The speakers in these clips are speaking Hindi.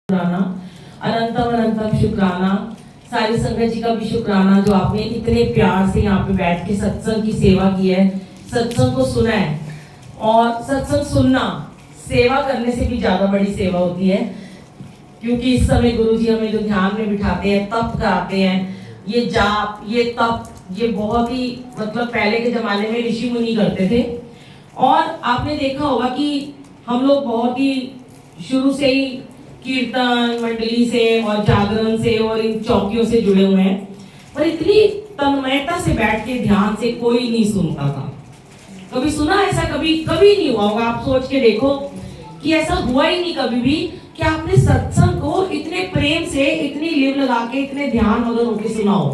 शुक्राना, अनंतम अनंतम शुक्राना, सारी संगत जी का भी शुक्राना जो आपने इतने प्यार से यहाँ पे बैठ के सत्संग की सेवा की है, सत्संग को सुना है। और सत्संग सुनना सेवा करने से भी ज्यादा बड़ी सेवा होती है, क्योंकि इस समय गुरुजी हमें जो ध्यान में बिठाते हैं, तप कराते हैं, ये जाप, ये तप, ये बहुत ही मतलब पहले के जमाने में ऋषि मुनि करते थे। और आपने देखा होगा कि हम लोग बहुत ही शुरू से ही कीर्तन मंडली से और जागरण से और इन चौकियों से जुड़े हुए हैं, पर इतनी तन्मयता से बैठ के ध्यान से कोई नहीं सुनता था। कभी सुना ऐसा? कभी नहीं हुआ होगा। आप सोच के देखो कि ऐसा हुआ ही नहीं कभी भी कि आपने सत्संग को इतने प्रेम से, इतनी लिव लगा के, इतने ध्यान मगन होकर सुना हो।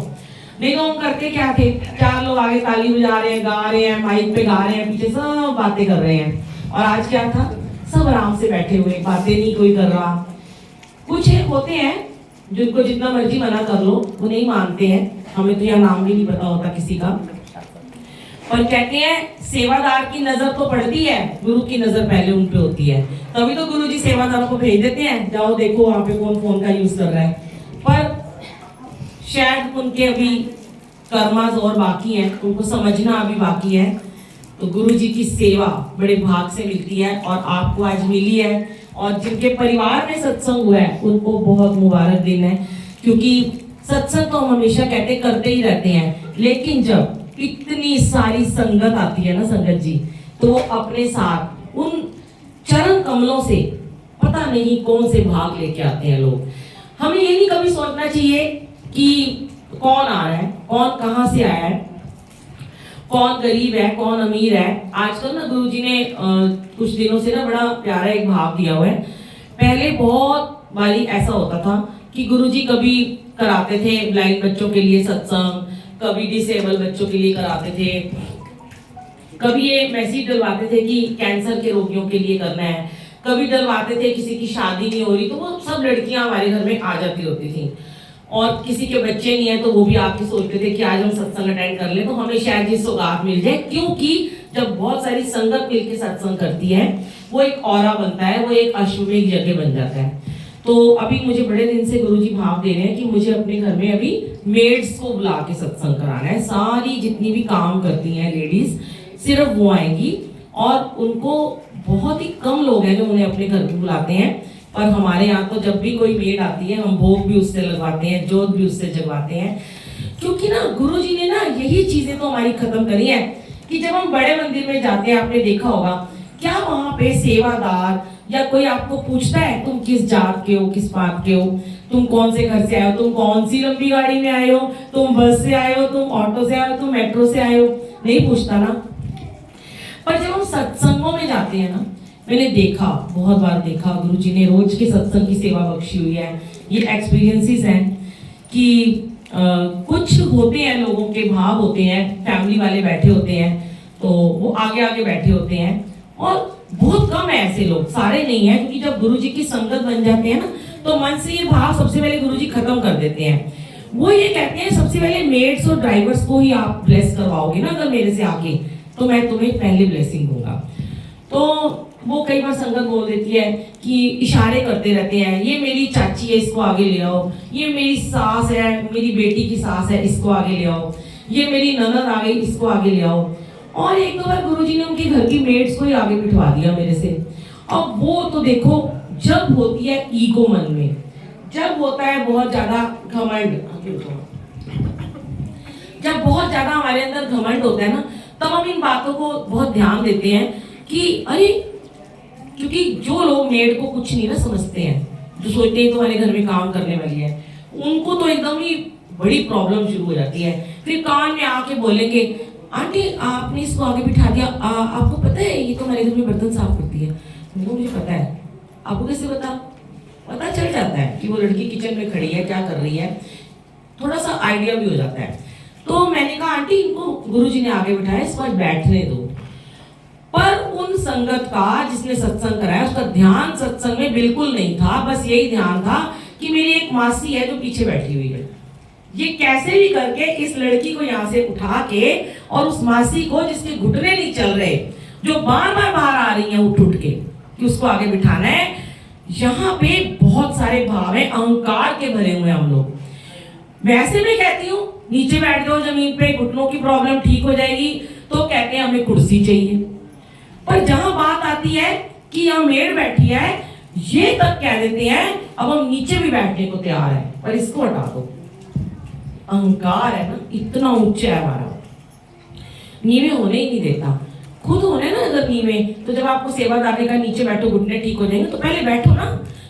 नहीं तो हम करते क्या थे, चार लोग आगे ताली बजा रहे हैं, गा रहे हैं, माइक पे गा रहे हैं, पीछे सब बातें कर रहे हैं। और आज क्या था, सब आराम से बैठे हुए, बातें नहीं कोई कर रहा। कुछ होते हैं जिनको जितना मर्जी मना कर लो वो नहीं मानते हैं, हमें तो यह नाम भी नहीं पता होता किसी का। और कहते हैं सेवादार की नजर तो पड़ती है, गुरु की नजर पहले उन पे होती है। तभी तो गुरु जी सेवादारों को भेज देते हैं, जाओ देखो वहां पे कौन फोन का यूज कर रहा है। पर शायद उनके अभी कर्मास और बाकी है, उनको समझना अभी बाकी है। तो गुरु जी की सेवा बड़े भाग से मिलती है और आपको आज मिली है। और जिनके परिवार में सत्संग हुआ है उनको बहुत मुबारक दिन है, क्योंकि सत्संग तो हम हमेशा कहते करते ही रहते हैं, लेकिन जब इतनी सारी संगत आती है ना संगत जी, तो वो अपने साथ उन चरण कमलों से पता नहीं कौन से भाग लेके आते हैं लोग। हमें ये नहीं कभी सोचना चाहिए कि कौन आ रहा है, कौन कहाँ से आया है, कौन गरीब है, कौन अमीर है। आजकल ना गुरुजी ने कुछ दिनों से ना बड़ा प्यारा एक भाव दिया हुआ है। पहले बहुत बारी ऐसा होता था कि गुरुजी कभी कराते थे ब्लाइंड बच्चों के लिए सत्संग, कभी डिसेबल बच्चों के लिए कराते थे, कभी ये मैसेज डलवाते थे कि कैंसर के रोगियों के लिए करना है, कभी डलवाते थे किसी की शादी नहीं हो रही तो वो सब लड़कियां हमारे घर में आ जाती होती थी। और किसी के बच्चे नहीं है तो वो भी आपके सोचते थे कि आज हम सत्संग अटेंड कर ले तो हमें शायद ये सौगात मिल जाए, क्योंकि जब बहुत सारी संगत मिलकर सत्संग करती है वो एक ऑरा बनता है, वो एक अश्वमेघ यज्ञ बन जाता है। तो अभी मुझे बड़े दिन से गुरुजी भाव दे रहे हैं कि मुझे अपने घर में अभी मेड्स को बुला के सत्संग कराना है। सारी जितनी भी काम करती हैं लेडीज, सिर्फ वो आएंगी। और उनको बहुत ही कम लोग हैं जो उन्हें अपने घर में बुलाते हैं, पर हमारे यहाँ तो जब भी कोई मेड आती है हम भोग भी उससे लगवाते हैं, जोत भी उससे जगवाते हैं। क्योंकि ना गुरुजी ने ना यही चीजें तो हमारी खत्म करी है कि जब हम बड़े मंदिर में जाते हैं, आपने देखा होगा क्या वहां पे सेवादार या कोई आपको पूछता है तुम किस जात के हो, किस पात के हो, तुम कौन से घर से आए हो, तुम कौन सी लंबी गाड़ी में आए हो, तुम बस से आए हो, तुम ऑटो से आए हो, तुम मेट्रो से आए हो, नहीं पूछता ना। पर जब हम सत्संगों में जाते हैं ना, मैंने देखा, बहुत बार देखा, गुरुजी ने रोज के सत्संग की सेवा बख्शी हुई है। ये एक्सपीरियंसेस हैं कि कुछ होते हैं लोगों के भाव होते हैं, फैमिली वाले बैठे होते हैं तो वो आगे आगे बैठे होते हैं, और बहुत कम है ऐसे लोग, सारे नहीं है। क्योंकि जब गुरुजी की संगत बन जाते हैं ना तो मन से ये भाव सबसे पहले गुरुजी खत्म कर देते हैं। वो ये कहते हैं सबसे पहले मेड्स और ड्राइवर्स को ही आप ब्लेस करवाओगे ना अगर मेरे से आके, तो मैं तुम्हें पहले ब्लेसिंग दूंगा। तो वो कई बार संगत बोल देती है कि इशारे करते रहते हैं, ये मेरी चाची है इसको आगे ले आओ, ये मेरी सास है, मेरी बेटी की सास है इसको आगे ले आओ, ये मेरी ननद आ गई इसको आगे ले आओ। और एक दो बार गुरुजी ने उनके घर की मेड्स को ही आगे बिठवा दिया मेरे से। अब वो तो देखो, जब होती है ईगो मन में, जब होता है बहुत ज्यादा घमंड, जब बहुत ज्यादा हमारे अंदर घमंड होता है ना, तब हम इन बातों को बहुत ध्यान देते हैं कि अरे, क्योंकि जो लोग मेड को कुछ नहीं ना समझते हैं, जो सोचते हैं तुम्हारे घर में काम करने वाली है, उनको तो एकदम ही बड़ी प्रॉब्लम शुरू हो जाती है। फिर कान में आके बोलेंगे आंटी आपने इसको आगे बिठा दिया, आपको पता है ये तो हमारे घर में बर्तन साफ करती है। मुझे पता है, आपको कैसे पता चल जाता है कि वो लड़की किचन में खड़ी है, क्या कर रही है, थोड़ा सा आइडिया भी हो जाता है। तो मैंने कहा आंटी इनको गुरुजी ने आगे बिठाया, इस बार बैठने दो। पर उन संगत का जिसने सत्संग कराया उसका ध्यान सत्संग में बिल्कुल नहीं था, बस यही ध्यान था कि मेरी एक मासी है जो पीछे बैठी हुई है, ये कैसे भी करके इस लड़की को यहाँ से उठा के, और उस मासी को जिसके घुटने नहीं चल रहे, जो बार बार बाहर आ रही है उठ के, कि उसको आगे बिठाना है। यहाँ पे बहुत सारे भाव हैं, अहंकार के भरे हुए हम लोग। वैसे मैं कहती हूँ नीचे बैठ जाओ जमीन पे, घुटनों की प्रॉब्लम ठीक हो जाएगी, तो कहते हैं हमें कुर्सी चाहिए। पर जहां बात आती है कि यहाँ मेड बैठी है, ये तक कह देते हैं अब हम नीचे भी बैठने को तैयार है, पर इसको हटा दो। अहंकार है ना, इतना ऊंचा है हमारा, नीवे होने ही नहीं देता। खुद होने ना अगर नीवे, तो जब आपको सेवादार ने कहा नीचे बैठो घुटने ठीक हो जाएंगे, तो पहले बैठो ना।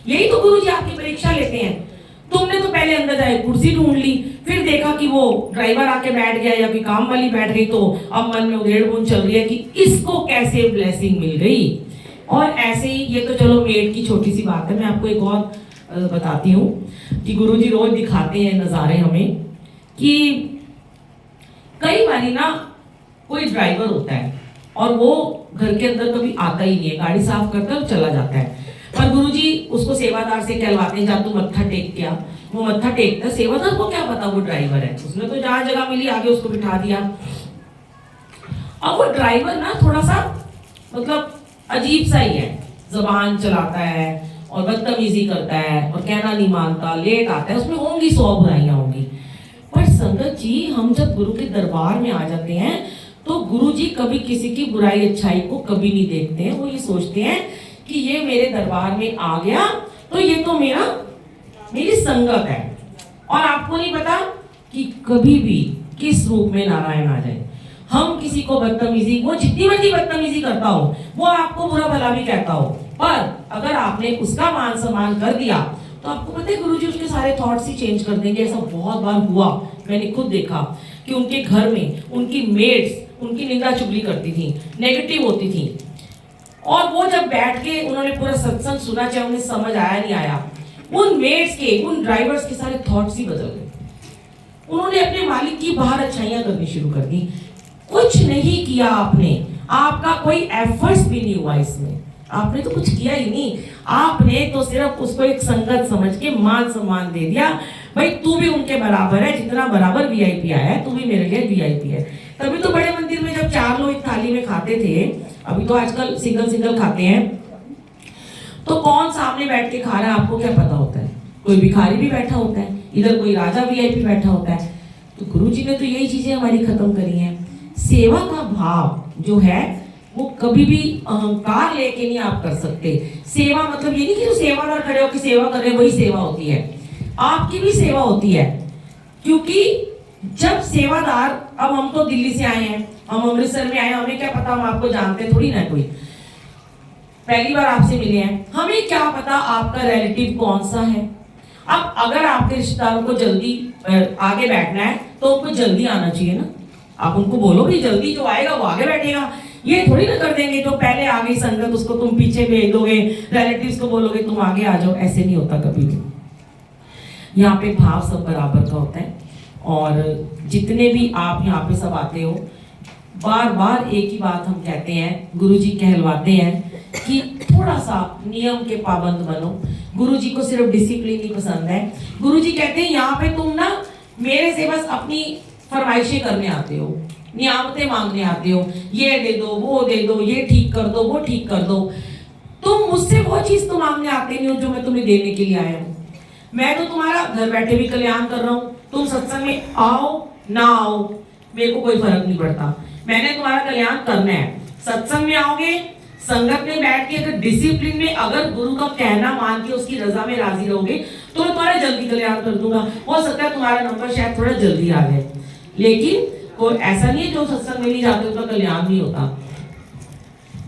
यही तो गुरुजी आपकी परीक्षा लेते हैं। तुमने तो पहले अंदर जाए कुर्सी ढूंढ ली, फिर देखा कि वो ड्राइवर आके बैठ गया या कोई काम वाली बैठ गई, तो अब मन में उधेड़ बुन चल रही है कि इसको कैसे ब्लेसिंग मिल गई। और ऐसे ही, ये तो चलो मेड की छोटी सी बात है, मैं आपको एक और बताती हूँ कि गुरुजी रोज दिखाते हैं नज़ारे हमें कि कई बारी ना कोई ड्राइवर होता है और वो घर के अंदर कभी आता ही नहीं है, गाड़ी साफ करता है और चला जाता है। पर गुरुजी उसको सेवादार से कहलवाते हैं, जब तू मत्था टेक क्या, वो मत्था टेकता है। सेवादार को क्या पता वो ड्राइवर है, उसने तो जहां जगह मिली आगे उसको बिठा दिया। अब वो ड्राइवर ना थोड़ा सा मतलब अजीब सा ही है, जबान चलाता है और बदतमीजी करता है और कहना नहीं मानता, लेट आता है, उसमें होंगी 100 बुराइयां होंगी। पर संगत जी, हम जब गुरु के दरबार में आ जाते हैं तो गुरु जी कभी किसी की बुराई अच्छाई को कभी नहीं देखते हैं। वो ये सोचते हैं कि ये मेरे दरबार में आ गया तो ये तो मेरी संगत है। और आपको नहीं पता कि कभी भी किस रूप में नारायण आ जाए। हम किसी को बदतमीजी, वो जितनी मर्जी बदतमीजी करता हो, वो आपको बुरा भला भी कहता हो, पर अगर आपने उसका मान सम्मान कर दिया तो आपको पता है गुरुजी उसके सारे थॉट्स ही चेंज कर देंगे। ऐसा बहुत बार हुआ, मैंने खुद देखा कि उनके घर में उनकी मेड्स उनकी निंदा चुगली करती थी, नेगेटिव होती थी, और वो जब बैठ के उन्होंने पूरा सत्संग सुना, चाहे उन्हें समझ आया नहीं आया, उन मेड्स के, उन ड्राइवर्स के सारे थॉट्स ही बदल गए। उन्होंने अपने मालिक की बाहर अच्छाइयां करनी शुरू कर दी। कुछ नहीं किया आपने, आपका कोई एफर्ट्स भी नहीं हुआ इसमें, आपने तो कुछ किया ही नहीं। आपने तो सिर्फ उसको एक संगत समझ के मान सम्मान दे दिया, भाई तू भी उनके बराबर है, जितना बराबर वीआईपी आया है, तू भी मेरे लिए वीआईपी है। तभी तो बड़े मंदिर में जब 4 लोग एक थाली में खाते थे, अभी तो आजकल सिंगल सिंगल खाते हैं, तो कौन सामने बैठ के खा रहा है आपको क्या पता होता है? कोई भिखारी भी बैठा होता है, इधर कोई राजा वीआईपी बैठा होता है। तो गुरुजी ने तो यही चीजें हमारी खत्म करी हैं। सेवा का भाव जो है वो कभी भी अहंकार लेके नहीं आप कर सकते। सेवा मतलब ये नहीं कि सेवादार खड़े होकर सेवा कर रहे हैं वही सेवा होती है, आपकी भी सेवा होती है। क्योंकि जब सेवादार, अब हम तो दिल्ली से आए हैं, हम अमृतसर में आए, हमें क्या पता, हम आपको जानते थोड़ी ना, कोई पहली बार आपसे मिले हैं, हमें क्या पता आपका रिलेटिव कौन सा है। अब अगर आपके रिश्तेदारों को जल्दी आगे बैठना है तो उनको जल्दी आना चाहिए ना। आप उनको बोलो भी जल्दी जो आएगा वो आगे बैठेगा, ये थोड़ी ना कर देंगे जो पहले आ गई संगत उसको तुम पीछे भेज दोगे, रिलेटिव्स को बोलोगे तुम आगे आ जाओ, ऐसे नहीं होता कभी भी। यहाँ पे भाव सब बराबर का होता है। और जितने भी आप यहाँ पे सब आते हो, बार बार एक ही बात हम कहते हैं, गुरुजी कहलवाते हैं कि थोड़ा सा नियम के पाबंद बनो। गुरुजी को सिर्फ डिसिप्लिन ही पसंद है। गुरुजी कहते हैं यहाँ पे तुम ना मेरे से बस अपनी फरमाइशें करने आते हो, नियामतें मांगने आते हो, ये दे दो, वो दे दो, ये ठीक कर दो, वो ठीक कर दो। तुम मुझसे वो चीज तो मांगने आते नहीं हो जो मैं तुम्हें देने के लिए आया हूँ। मैं तो तुम्हारा घर बैठे भी कल्याण कर रहा हूँ, तुम सत्संग में आओ ना आओ मेरे को कोई फर्क नहीं पड़ता, मैंने तुम्हारा कल्याण करना है। सत्संग में आओगे, संगत में बैठ के अगर डिसिप्लिन में अगर गुरु का कहना मान के उसकी रजा में राजी रहोगे तो मैं तुम्हारा जल्दी कल्याण कर दूंगा। हो सकता है तुम्हारा नंबर शायद थोड़ा जल्दी आ जाए, लेकिन कोई ऐसा नहीं है जो सत्संग में नहीं जाते उसका कल्याण नहीं होता।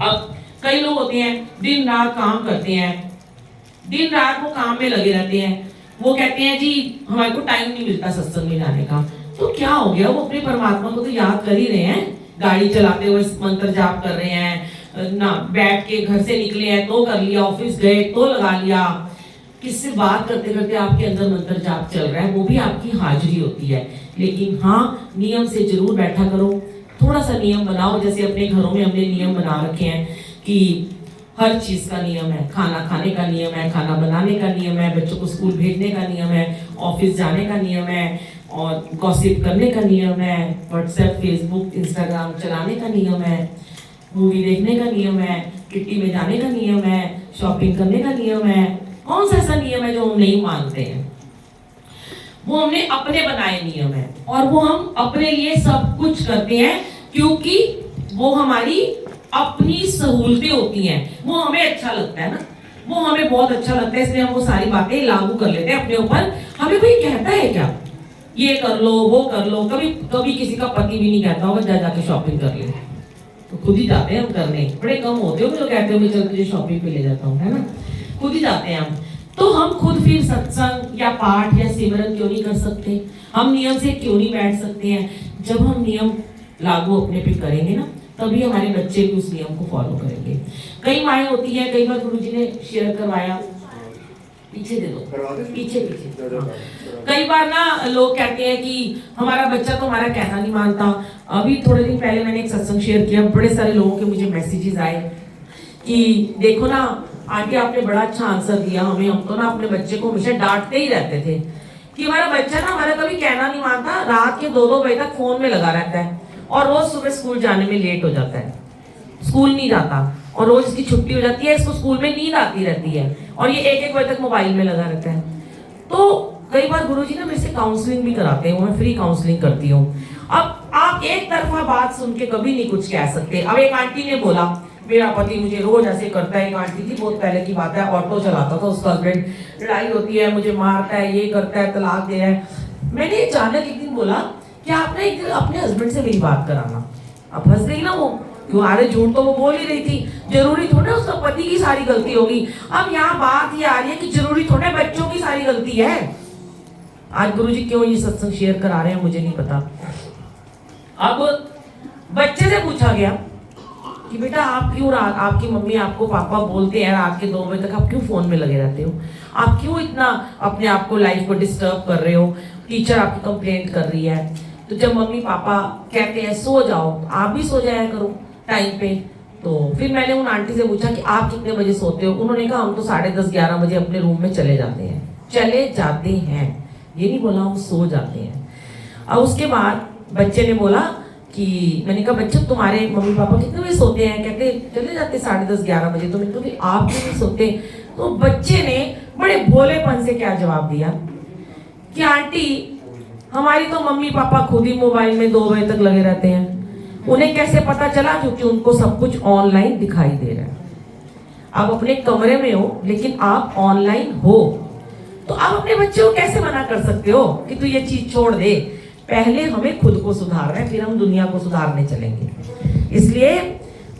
अब कई लोग होते हैं दिन रात काम करते हैं, दिन रात वो काम में लगे रहते हैं, वो कहते हैं जी हमारे को टाइम नहीं मिलता सत्संग में जाने का। तो क्या हो गया, वो अपने परमात्मा को तो याद कर ही रहे हैं, गाड़ी चलाते हुए मंत्र जाप कर रहे हैं ना, बैठ के घर से निकले हैं तो कर लिया, ऑफिस गए तो लगा लिया, किससे बात करते करते आपके अंदर मंत्र जाप चल रहा है, वो भी आपकी हाजिरी होती है। लेकिन हाँ, नियम से जरूर बैठा करो, थोड़ा सा नियम बनाओ। जैसे अपने घरों में हमने नियम बना रखे हैं कि हर चीज का नियम है, खाना खाने का नियम है, खाना बनाने का नियम है, बच्चों को स्कूल भेजने का नियम है, ऑफिस जाने का नियम है, और गॉसिप करने का नियम है, व्हाट्सएप फेसबुक इंस्टाग्राम चलाने का नियम है, मूवी देखने का नियम है, किट्टी में जाने का नियम है, शॉपिंग करने का नियम है, कौन सा ऐसा नियम है जो हम नहीं मानते हैं? वो हमने अपने बनाए नियम है और वो हम अपने लिए सब कुछ करते हैं क्योंकि वो हमारी अपनी सहूलतें होती हैं, वो हमें अच्छा लगता है ना, वो हमें बहुत अच्छा लगता है, इसलिए हम वो सारी बातें लागू कर लेते हैं अपने ऊपर। हमें कोई कहता है क्या ये कर लो वो कर लो? कभी कभी किसी का पति भी नहीं कहता होगा जा जाके शॉपिंग कर ले, तो खुद ही जाते हैं हम करने। बड़े कम होते हो जो कहते हो चल तुझे शॉपिंग पे ले जाता हूँ, है ना, खुद ही जाते हैं हम। तो हम खुद फिर सत्संग या पाठ या सिमरन क्यों नहीं कर सकते? हम नियम से क्यों नहीं बैठ सकते हैं? जब हम नियम लागू अपने पे करेंगे ना, तभी हमारे बच्चे भी उस नियम को फॉलो करेंगे। कई माएँ होती है, कई बार गुरुजी ने शेयर करवाया, पीछे दे दो, पीछे पीछे। कई बार ना लोग कहते हैं कि हमारा बच्चा तो हमारा कहना नहीं मानता। अभी थोड़े दिन पहले मैंने एक सत्संग शेयर किया, बड़े सारे लोगों के मुझे मैसेजेस आए कि देखो ना आंटी आपने बड़ा अच्छा आंसर दिया हमें, हम तो ना अपने बच्चे को हमेशा डांटते ही रहते थे कि हमारा बच्चा ना हमारा कभी कहना नहीं मानता, रात के 2-2 बजे तक फोन में लगा रहता है और रोज सुबह स्कूल जाने में लेट हो जाता है, स्कूल नहीं जाता और रोज इसकी छुट्टी हो जाती है, इसको स्कूल में नींद आती रहती है और ये 1-1 बजे तक मोबाइल में लगा रहता है। तो कई बार गुरुजी ना मेरे से काउंसलिंग भी कराते हैं, मैं फ्री काउंसलिंग करती हूँ। अब आप एक तरफा बात सुन के कभी नहीं कुछ कह सकते। अब एक आंटी ने बोला मेरा पति मुझे रोज ऐसे करता है, एक आंटी थी बहुत पहले की बात है, ऑटो चलाता था, उसका हस्बैंड, लड़ाई होती है, मुझे मारता है, ये करता है, तलाक दे रहा है। मैंने अचानक एक दिन बोला कि आपने एक दिन अपने हस्बैंड से मेरी बात कराना। अब हंस गई ना वो, क्यों अरे झूठ तो वो बोल ही रही थी, जरूरी थोड़ा उसका पति की सारी गलती होगी। अब यहाँ बात ये आ रही है कि जरूरी थोड़ा बच्चों की सारी गलती है। आज गुरुजी क्यों ये सत्संग शेयर करा रहे हैं मुझे नहीं पता। अब बच्चे से पूछा गया कि बेटा आप क्यों रात, आपकी मम्मी आपको पापा बोलते हैं रात के 2 बजे तक आप क्यों फोन में लगे रहते हो, आप क्यों इतना अपने आप को लाइफ को डिस्टर्ब कर रहे हो, टीचर आपकी कंप्लेंट कर रही है। तो जब मम्मी पापा कहते हैं सो जाओ, आप भी सो जाया करो टाइम पे। तो फिर मैंने उन आंटी से पूछा कि आप कितने बजे सोते हो? उन्होंने कहा हम तो 10:30-11 बजे अपने रूम में चले जाते हैं। चले जाते हैं, ये नहीं बोला हम सो जाते हैं। और उसके बाद बच्चे ने बोला कि मैंने कहा बच्चे तुम्हारे मम्मी पापा कितने बजे सोते हैं? कहते चले जाते 10:30-11 बजे। तो मैंने कहा कि आप क्यों नहीं सोते? तो बच्चे ने बड़े भोलेपन से क्या जवाब दिया कि आंटी हमारी तो मम्मी पापा खुद ही मोबाइल में 2 बजे तक लगे रहते हैं, उन्हें कैसे पता चला? क्योंकि उनको सब कुछ ऑनलाइन दिखाई दे रहा है। आप अपने कमरे में हो लेकिन आप ऑनलाइन हो, तो आप अपने बच्चे को कैसे मना कर सकते हो कि तू ये चीज छोड़ दे? पहले हमें खुद को सुधारना है, फिर हम दुनिया को सुधारने चलेंगे। इसलिए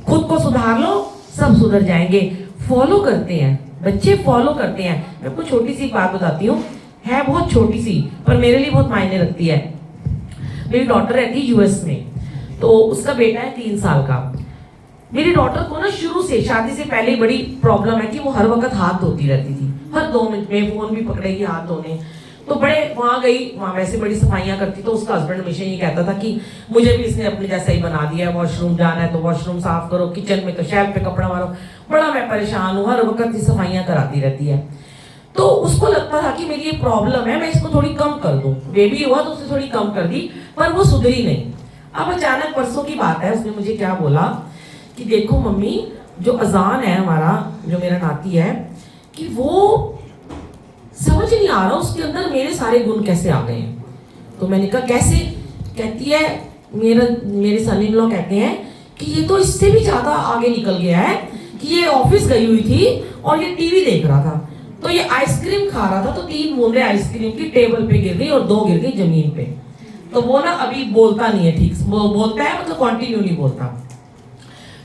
खुद को सुधार लो, सब सुधर जाएंगे। फॉलो करते हैं बच्चे, फॉलो करते हैं। मैं आपको छोटी सी बात बताती हूँ, है बहुत छोटी सी पर मेरे लिए बहुत मायने रखती है। मेरी डॉटर रहती है यूएस में, तो उसका बेटा है 3 साल का। मेरी डॉटर को ना शुरू से, शादी से पहले ही बड़ी प्रॉब्लम है कि वो हर वक्त हाथ धोती रहती थी, हर 2 मिनट में फोन भी पकड़ेगी हाथ धोने। तो बड़े वहां गई, वहां वैसे बड़ी सफाइयां करती, तो उसका हस्बैंड हमेशा ये कहता था कि मुझे भी इसने अपने जैसा ही बना दिया है, वॉशरूम जाना है तो वॉशरूम साफ करो, किचन में तो शेल्फ पे कपड़ा मारो। बड़ा मैं परेशान हूँ, हर वक्त ही सफाइयां कराती रहती है। तो उसको लगता था कि मेरी ये प्रॉब्लम है, मैं इसको थोड़ी कम कर दूं। बेबी हुआ तो उसने थोड़ी कम कर दी, पर वो सुधरी नहीं। अब अचानक परसों की बात है, उसने मुझे क्या बोला कि देखो मम्मी, जो अजान है हमारा, जो मेरा नाती है, कि वो समझ नहीं आ रहा उसके अंदर मेरे सारे गुण कैसे आ गए हैं। तो मैंने कहा कैसे? कहती है मेरे सन इन लॉ कहते हैं कि ये तो इससे भी ज्यादा आगे निकल गया है कि ये ऑफिस गई हुई थी और ये टीवी देख रहा था, तो ये आइसक्रीम खा रहा था, तो 3 बूंदे आइसक्रीम की टेबल पे गिर गई और 2 गिर गई जमीन पे। तो वो ना अभी बोलता नहीं है ठीक से, वो बोलता है मतलब कंटिन्यू नहीं बोलता।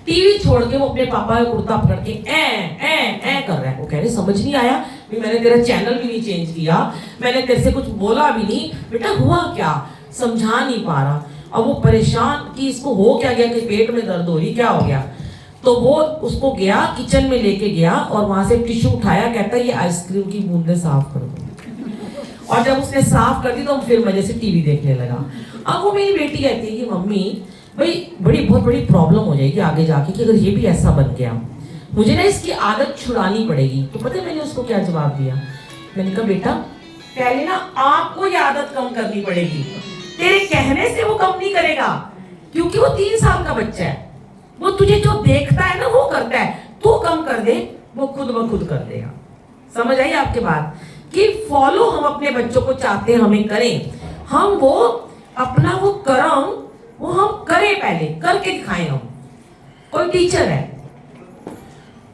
टीवी छोड़ के वो अपने पापा का कुर्ता पकड़ के ए कर रहा है। वो कह रहे समझ नहीं आया, मैंने तेरा चैनल भी नहीं चेंज किया, मैंने तेरे से कुछ बोला भी नहीं, बेटा हुआ क्या? समझा नहीं पा रहा। अब वो परेशान कि इसको हो क्या गया, कि पेट में दर्द हो रही, क्या हो गया? तो वो उसको गया, किचन में लेके गया और वहां से टिश्यू उठाया, कहता है ये आइसक्रीम की बूंदे साफ कर दो। और जब उसने साफ कर दी तो फिर मजे से टीवी देखने लगा। अब वो मेरी बेटी कहती है कि मम्मी भाई बहुत बड़ी प्रॉब्लम हो जाएगी आगे जाके कि अगर ये भी ऐसा बन गया, मुझे ना इसकी आदत छुड़ानी पड़ेगी। तो पता है मैंने उसको क्या जवाब दिया? मैंने कहा बेटा पहले ना आपको ये आदत कम करनी पड़ेगी, तेरे कहने से वो कम नहीं करेगा, क्योंकि वो 3 साल का बच्चा है, वो तुझे जो देखता है ना वो करता है। तू कम कर दे, वो खुद ब खुद कर देगा। समझ आई आपके बात? कि फॉलो हम अपने बच्चों को चाहते हैं हमें करें, हम वो अपना वो कर्म वो हम करें, पहले करके दिखाएं हम। कोई टीचर है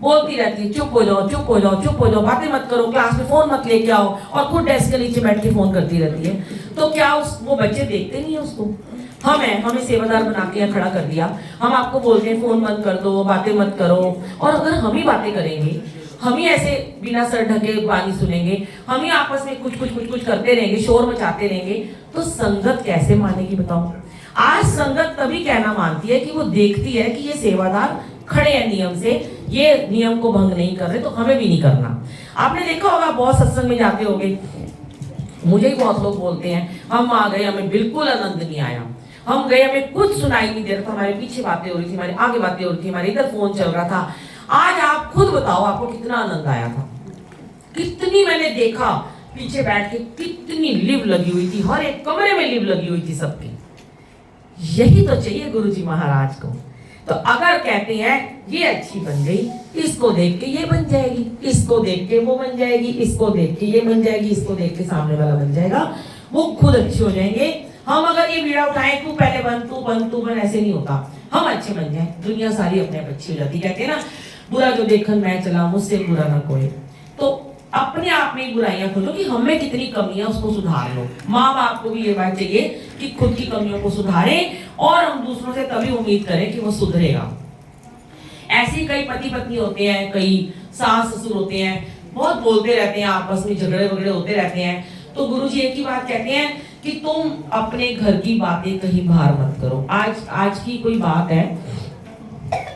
बोलती रहती है चुप हो जाओ चुप हो जाओ चुप हो जाओ, बातें मत करो, क्लास में फोन मत लेके आओ, और खुद डेस्क के नीचे बैठ के फोन करती रहती है, तो क्या वो बच्चे देखते नहीं है उसको? हमें सेवादार बना के यहाँ खड़ा कर दिया, हम आपको बोलते हैं फोन बंद कर दो, बातें मत करो, और अगर हम ही बातें करेंगे, हम ही ऐसे बिना सर ढके बानी सुनेंगे, हम ही आपस में कुछ करते रहेंगे, शोर मचाते रहेंगे, तो संगत कैसे मानेगी बताओ? आज संगत तभी कहना मानती है कि वो देखती है कि ये सेवादार खड़े हैं नियम से, ये नियम को भंग नहीं कर रहे, तो हमें भी नहीं करना। आपने देखा होगा बहुत सत्संग में जाते होगे, मुझे ही बहुत लोग बोलते हैं हम आ गए हमें बिल्कुल आनंद नहीं आया, हम गए हमें कुछ सुनाई नहीं दे रहा था, हमारे पीछे बातें हो रही थी, हमारे आगे बातें हो रही थी, हमारे इधर फोन चल रहा था। आज आप खुद बताओ आपको कितना आनंद आया था? कितनी मैंने देखा पीछे बैठ के, कितनी लिव लगी हुई थी, हर एक कमरे में लिव लगी हुई थी सबकी। यही तो चाहिए गुरुजी महाराज को। तो अगर कहते हैं ये अच्छी बन गई, इसको देख के ये बन जाएगी, इसको देख के वो बन जाएगी, इसको देख के ये बन जाएगी, इसको देख के सामने वाला बन जाएगा, वो खुद अच्छे हो जाएंगे। हम अगर ये बीड़ा उठाएं तू पहले बन तू बन, ऐसे नहीं होता। हम अच्छे बन जाए, दुनिया सारी अपने आप अच्छी हो जाती। कहते हैं ना बुरा जो देखन मैं चला, मुझसे बुरा ना कोई। तो अपने आप में बुराइयां खोलो कि हमें कितनी कमियां उसको सुधार लो। माँ बाप को भी ये बात चाहिए कि खुद की कमियों को सुधारें, और हम दूसरों से तभी उम्मीद करें कि वो सुधरेगा। ऐसे कई पति पत्नी होते हैं, कई सास ससुर होते हैं, बहुत बोलते रहते हैं, आपस में झगड़े वगड़े होते रहते हैं। तो गुरुजी एक ही बात कहते हैं कि तुम अपने घर की बातें कहीं बाहर मत करो। आज की कोई बात है,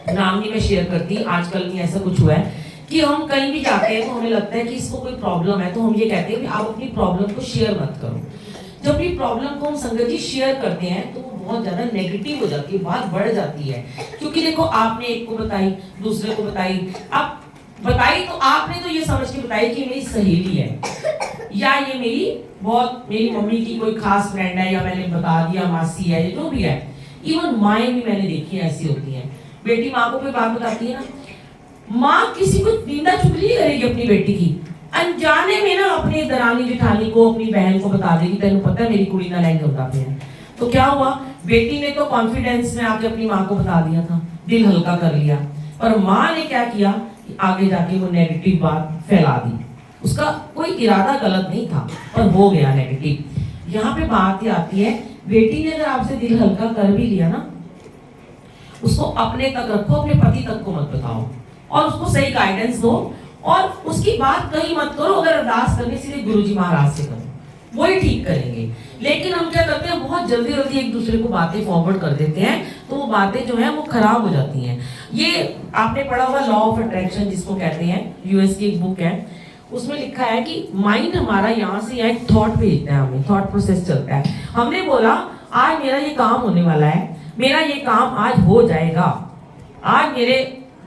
नाम नहीं मैं शेयर करती, आजकल में ऐसा कुछ हुआ है कि हम कहीं भी जाते हैं तो हमें लगता है कि इसको कोई प्रॉब्लम है, तो हम ये कहते हैं कि आप अपनी प्रॉब्लम को शेयर मत करो। जब भी प्रॉब्लम को हम संगत जी शेयर करते हैं तो वो बहुत ज्यादा नेगेटिव हो जाती है, बात बढ़ जाती है। क्योंकि देखो आपने एक को बताई, दूसरे को बताई, अब बताई तो आपने तो ये समझ के बताई कि मेरी सहेली है, या ये मेरी मम्मी की कोई खास फ्रेंड है, या मैंने बता दिया मासी है, जो भी है। इवन माएँ भी मैंने देखी है ऐसी होती हैं, बेटी माँ को कोई बात बताती है ना, माँ किसी को निंदा चुगली करेगी अपनी बेटी की, अनजाने में ना अपनी दरानी जेठानी को, अपनी बहन को बता देगी तेन पता है मेरी कुड़ी ना लहंगे होता है। तो क्या हुआ, बेटी ने तो कॉन्फिडेंस में आके अपनी माँ को बता दिया था, दिल हल्का कर लिया, पर माँ ने क्या किया कि आगे जाके वो नेगेटिव बात फैला दी। उसका कोई इरादा गलत नहीं था, पर हो गया नेगेटिव। यहाँ पे बात ये आती है, बेटी ने अगर आपसे दिल हल्का कर भी लिया ना, उसको अपने तक रखो, अपने पति तक को मत बताओ, और उसको सही गाइडेंस दो, और उसकी बात कहीं मत करो। अगर अरदास करनी सीधे गुरुजी महाराज से करो, वो ही ठीक करेंगे। लेकिन हम क्या करते हैं, बहुत जल्दी जल्दी एक दूसरे को बातें फॉरवर्ड कर देते हैं, तो वो बातें जो है वो खराब हो जाती हैं। ये आपने पढ़ा होगा लॉ ऑफ अट्रैक्शन जिसको कहते हैं, यूएस की एक बुक है, उसमें लिखा है कि माइंड हमारा यहाँ से यहाँ एक थॉट भेजता है, हमें थॉट प्रोसेस चलता है। हमने बोला आज मेरा ये काम होने वाला है, मेरा ये काम आज हो जाएगा, आज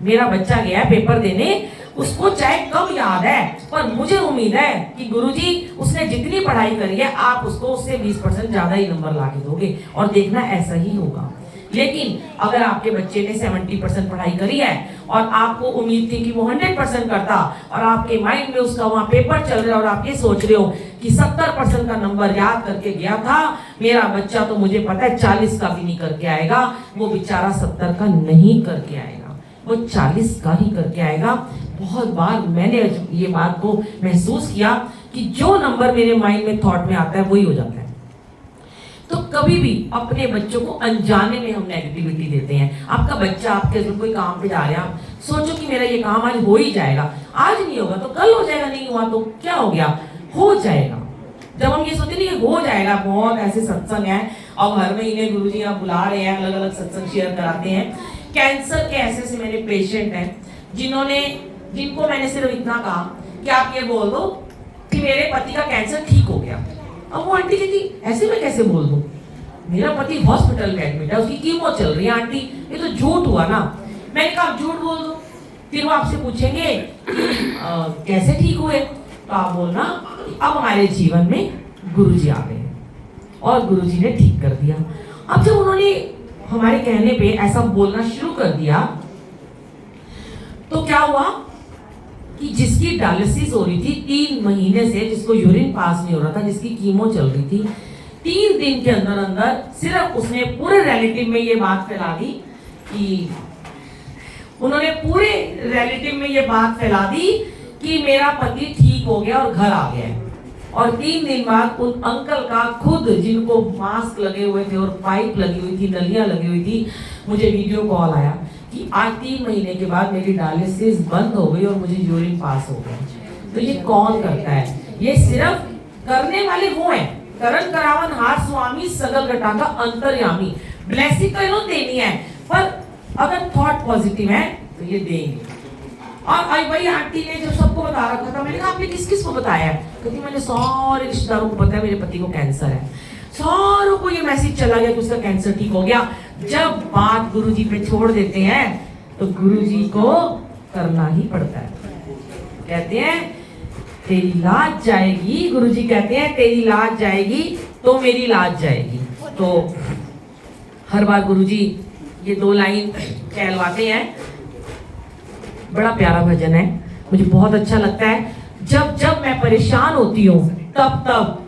मेरा बच्चा गया है पेपर देने, उसको चाहे कम याद है, पर मुझे उम्मीद है कि गुरुजी उसने जितनी पढ़ाई करी है आप उसको उससे 20% ज्यादा ही नंबर ला के दोगे, और देखना ऐसा ही होगा। लेकिन अगर आपके बच्चे ने 70% पढ़ाई करी है और आपको उम्मीद थी कि वो 100% करता, और आपके माइंड में उसका वहाँ पेपर चल रहा है और आप ये सोच रहे हो कि 70% का नंबर याद करके गया था, मेरा बच्चा तो मुझे पता है 40 का भी नहीं करके आएगा, वो बेचारा 70 का नहीं करके आएगा, वो 40 का ही करके आएगा। बहुत बार मैंने ये बात को महसूस किया कि जो नंबर मेरे माइंड में थॉट में आता है वही हो जाता है। तो कभी भी अपने बच्चों को अनजाने में हम नेगेटिविटी देते हैं। आपका बच्चा आपके कोई काम पे जा रहा है, आप सोचो कि मेरा ये काम आज हो ही जाएगा, आज नहीं होगा तो कल हो जाएगा, नहीं हुआ तो क्या हो गया, हो जाएगा। जब हम ये सोचते नहीं हो जाएगा, बहुत ऐसे सत्संग है और हर महीने गुरुजी आप बुला रहे हैं, अलग अलग सत्संग शेयर कराते हैं। कैंसर के ऐसे मेरे पेशेंट हैं जिनको मैंने सिर्फ इतना कहा कि आप ये बोल दो कि मेरे पति का कैंसर ठीक हो गया। अब वो आंटी जी ऐसे मैं कैसे बोल दूं, मेरा पति हॉस्पिटल में एडमिट है, उसकी कीमो चल रही है, आंटी ये तो झूठ हुआ ना। मैंने कहा आप झूठ बोल दो, फिर वो आपसे पूछेंगे कैसे ठीक हुए, तो आप बोलना अब हमारे जीवन में गुरुजी आ गए और गुरुजी ने ठीक कर दिया। अब जब उन्होंने हमारे कहने पे ऐसा बोलना शुरू कर दिया तो क्या हुआ, कि जिसकी डायलिसिस हो रही थी 3 महीने से, जिसको यूरिन पास नहीं हो रहा था, जिसकी कीमो चल रही थी, 3 दिन के अंदर अंदर सिर्फ उसने पूरे रिलेटिव में ये बात फैला दी कि उन्होंने पूरे रिलेटिव में ये बात फैला दी कि मेरा पति ठीक हो गया और घर आ गया है। और 3 दिन बाद उन अंकल का खुद, जिनको मास्क लगे हुए थे और पाइप लगी हुई थी, नलियां लगी हुई थी, मुझे वीडियो कॉल आया कि आज 3 महीने के बाद मेरी डायलिसिस बंद हो गई और मुझे यूरिन पास हो गया। तो ये कौन करता है? ये सिर्फ करने वाले वो हैं, करण करावन हार स्वामी सगल घटा का अंतर्यामी। ब्लेसिंग तो इन्होंने देनी है, पर अगर थॉट पॉजिटिव है तो ये देंगे। और वही आंटी ने जब सबको बता रखा था, मैंने कहा आपने किस किस को बताया? कहती मैंने सारे रिश्तेदारों को बताया मेरे पति को कैंसर है। सारों को ये मैसेज चला गया कि उसका कैंसर ठीक हो गया। जब बात गुरुजी पे छोड़ देते हैं तो गुरुजी को करना ही पड़ता है। कहते हैं तेरी लाज जाएगी, गुरुजी कहते हैं तेरी लाज जाएगी तो मेरी लाज जाएगी। तो हर बार गुरुजी ये 2 लाइन कहलवाते हैं। बड़ा प्यारा भजन है, मुझे बहुत अच्छा लगता है। जब जब मैं परेशान होती हूँ तब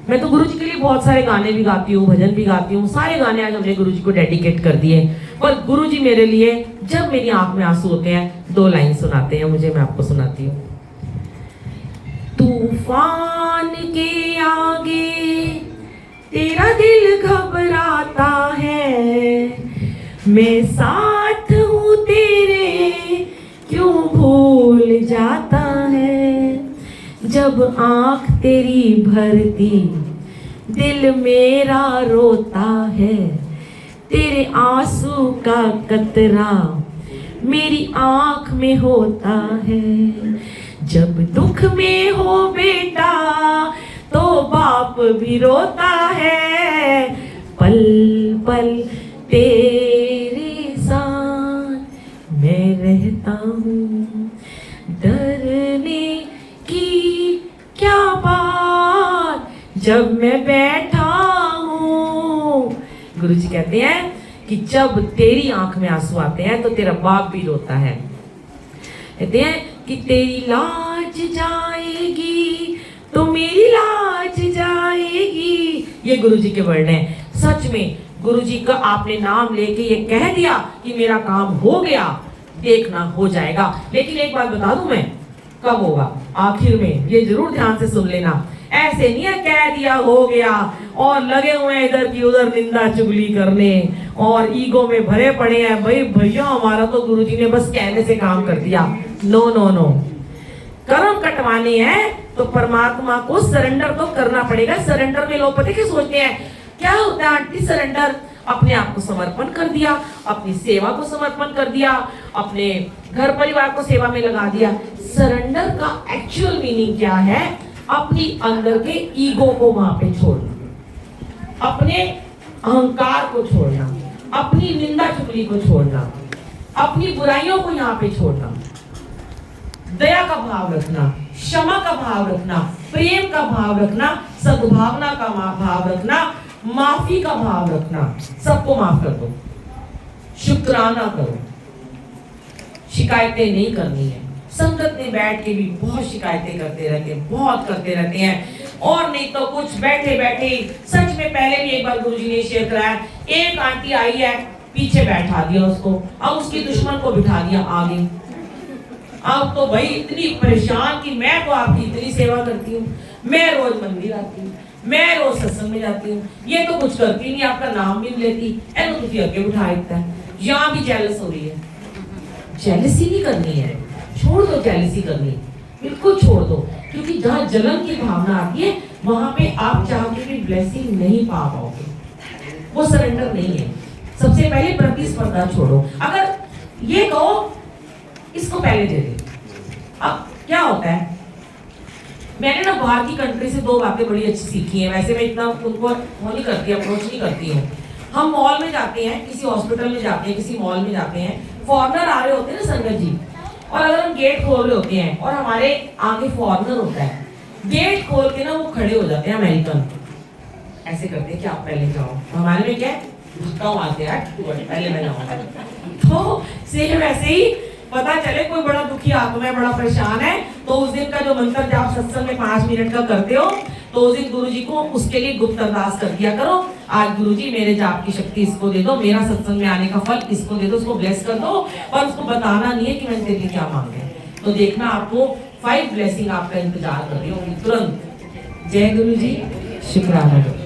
मैं तो गुरुजी के लिए बहुत सारे गाने भी गाती हूँ, भजन भी गाती हूँ। सारे गाने आज हमने गुरुजी को डेडिकेट कर दिए। पर गुरुजी मेरे लिए जब मेरी आंख में आंसू होते हैं 2 लाइन सुनाते हैं मुझे, मैं आपको सुनाती हूँ। तूफान के आगे तेरा दिल घबराता है, मैं साथ हूँ तेरे क्यों भूल जाता है। जब आँख तेरी भरती दिल मेरा रोता है, तेरे आंसू का कतरा मेरी आँख में होता है। जब दुख में हो बेटा तो बाप भी रोता है, पल पल तेरे साथ मैं रहता हूँ, डरने की क्या बात जब मैं बैठा हूँ। गुरुजी कहते हैं कि जब तेरी आंख में आंसू आते हैं तो तेरा बाप भी रोता है। कहते हैं कि तेरी लाज जाएगी तो मेरी लाज जाएगी। ये गुरुजी के वर्ड हैं। सच में गुरुजी का आपने नाम लेके ये कह दिया कि मेरा काम हो गया, देखना हो जाएगा। लेकिन एक बात बता दूं मैं, कब होगा? आखिर में। ये जरूर ध्यान से सुन लेना। ऐसे नहीं है कह दिया हो गया और लगे हुए हैं इधर की उधर निंदा चुगली करने और ईगो में भरे पड़े हैं। भाई भैया हमारा तो गुरुजी ने बस कहने से काम कर दिया। नो नो नो, कर्म कटवाने हैं तो परमात्मा को सरेंडर तो करना पड़ेगा। सरेंडर में लोग पता क्या सोचते हैं? क्या होता है आंटी सरेंडर? अपने आप को समर्पण कर दिया, अपनी सेवा को समर्पण कर दिया, अपने घर परिवार को सेवा में लगा दिया। सरेंडर का एक्चुअल मीनिंग क्या है? अपनी अंदर के ईगो को वहां पे छोड़ना, अपने अहंकार को छोड़ना, अपनी निंदा चुगली को छोड़ना, अपनी बुराइयों को यहाँ पे छोड़ना, दया का भाव रखना, क्षमा का भाव रखना, प्रेम का भाव रखना, सद्भावना का भाव रखना, माफी का भाव रखना। सबको माफ कर दो, शुक्राना करो, शिकायतें नहीं करनी है। संगत में बैठ के भी बहुत शिकायतें करते रहते हैं, बहुत करते रहते हैं। और नहीं तो कुछ बैठे बैठे, सच में पहले भी एक बार गुरुजी ने शेयर कराया, एक आंटी आई है, पीछे बैठा दिया उसको, अब उसकी दुश्मन को बिठा दिया आगे। अब तो भाई इतनी परेशान कि मैं तो आपकी इतनी सेवा करती हूँ, मैं रोज मंदिर आती हूँ, मैं रोज सत्संग में जाती हूँ, ये तो कुछ करती नहीं, आपका नाम भी लेती, एनो तुझे आगे उठा देता है। यहाँ भी जेलस हो रही है। जेलसी नहीं करनी है, छोड़ दो जेलसी करनी, बिल्कुल छोड़ दो। क्योंकि जहाँ जलन की भावना आती है वहां पे आप चाह के भी ब्लेसिंग नहीं पा पाओगे। वो सरेंडर नहीं है। सबसे पहले प्रतिस्पर्धा छोड़ो। अगर ये कहो इसको पहले दे दे। अब क्या होता है, मैंने ना बाहर की कंट्री से 2 बातें बड़ी अच्छी सीखी हैं। वैसे मैं इतना उनको वो नहीं करती, अप्रोच नहीं करती हूँ। हम मॉल में जाते हैं, किसी हॉस्पिटल में जाते हैं, किसी मॉल में जाते हैं, फॉरनर आ रहे होते हैं ना संगत जी, और अगर हम गेट खोल रहे होते हैं और हमारे आगे फॉरनर होता है, गेट खोल के ना वो खड़े हो जाते हैं अमेरिकन, ऐसे करते हैं कि आप पहले जाओ। हमारे में क्या है, धक्का मारते हैं, पहले मैं जाऊंगा। तो सेम वैसे ही पता चले कोई बड़ा दुखी आत्मा है, बड़ा परेशान है, तो उस दिन का जो मंत्र जाप सत्संग में 5 मिनट का करते हो, तो उस दिन गुरु जी को उसके लिए गुप्त अरदास कर दिया करो। आज गुरु जी मेरे जाप की शक्ति इसको दे दो, मेरा सत्संग में आने का फल इसको दे दो, उसको ब्लेस कर दो, और उसको बताना नहीं है कि मैंने तेरे लिए क्या मांगे। तो देखना आपको 5 ब्लेसिंग आपका इंतजार कर रही होगी तुरंत। जय गुरु जी, शुक्राना।